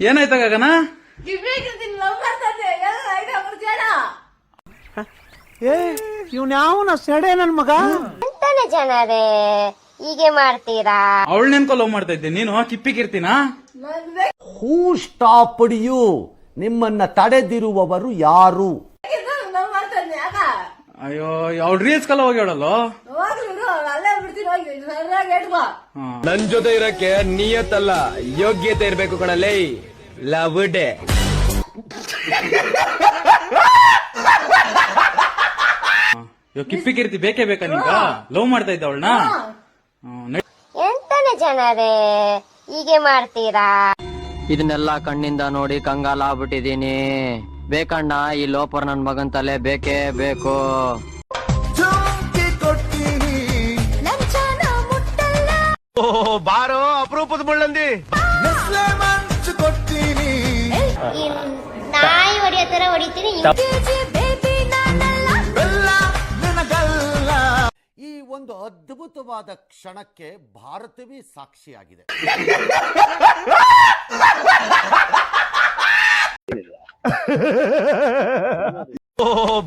ಏನಾಯ್ತ ಗಗನ? ಇವ್ನ ಯಾವನ ಸೆಡೆ ನನ್ ಮಗ ಅಂತಾನೆ ಜನರೇ ಹೀಗೆ ಮಾಡ್ತೀರಾ? ಅವಳು ನೆನ್ಕೊ ಲವ್ ಮಾಡ್ತಾ ಇದ್ದೆ, ನೀನು ಕಿಪ್ಪಿಗಿರ್ತೀನಾ? ಹೂ ಸ್ಟಾಪ್ಡ್ ಯು? ನಿಮ್ಮನ್ನ ತಡೆದಿರುವವರು ಯಾರು? ಅಯ್ಯೋ, ಅವಳು ರೀಲ್ಸ್ ಕಲ್ಲ ಹೋಗಿ ಹೇಳಲ್ಲ. ನನ್ ಜೊತೆ ಇರಕ್ಕೆ ನಿಯತ್ತಲ್ಲ ಯೋಗ್ಯತೆ ಇರ್ಬೇಕು ಕಣಲೇ. Love day. ಕಿಪ್ಪಿಗಿರ್ತಿ ಬೇಕೇ ಬೇಕಾ ನಿಂಗ? ಲವ್ ಮಾಡ್ತಾ ಇದ್ದ ಅವಳನ್ನ? ಎಂತಾನೆ ಜನರೇ ಹೀಗೆ ಮಾಡ್ತೀರಾ? ಇದನ್ನೆಲ್ಲ ಕಣ್ಣಿಂದ ನೋಡಿ ಕಂಗಾಲ ಆಗ್ಬಿಟ್ಟಿದೀನಿ. ಬೇಕಣ್ಣ, ಈ ಲೋಪರ್ ನನ್ ಮಗನ್ ತಲೆ ಬೇಕೇ ಬೇಕು. ಬಾರೋ ಅಪರೂಪದ ಮುಳ್ಳಂದಿ. ನಾಯಿ ಹೊಡಿಯೋ ತರ ಹೊಡಿತೀನಿ. ಈ ಒಂದು ಅದ್ಭುತವಾದ ಕ್ಷಣಕ್ಕೆ ಭಾರತವೇ ಸಾಕ್ಷಿಯಾಗಿದೆ.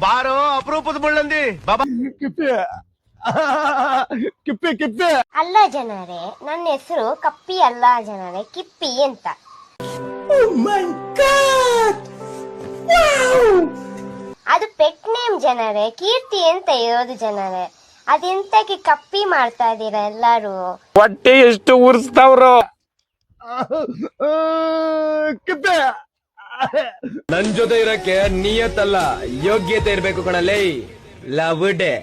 ಬಾರೋ ಅಪರೂಪದ ಮುಳ್ಳಂದಿ. ಬಾಬಾ ಅಲ್ಲ ಜನರೇ, ನನ್ನ ಹೆಸರು ಕಪ್ಪಿ ಅಲ್ಲ ಜನರೇ, ಕಿಪ್ಪಿ ಅಂತ. ಅದು ಪೆಟ್ ನೇಮ್ ಜನರೇ, ಕೀರ್ತಿ ಅಂತ ಇರೋದು ಜನರೇ. ಅದೆಂತಕ್ಕೆ ಕಪ್ಪಿ ಮಾಡ್ತಾ ಇದೀರಾ ಎಲ್ಲಾರು? ಹೊಟ್ಟೆ ಎಷ್ಟು ಉರ್ಸ್ತಾವ್ರು. ನನ್ ಜೊತೆ ಇರಕ್ಕೆ ನಿಯತ್ತಲ್ಲ ಯೋಗ್ಯತೆ ಇರ್ಬೇಕು ಕಣಲೇ. Love day.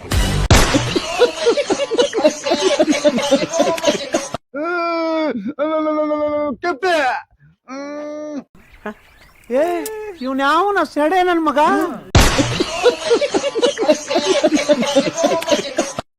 ಇವ್ನ ಯಾವನ ಸೆಡೆ ನನ್ ಮಗ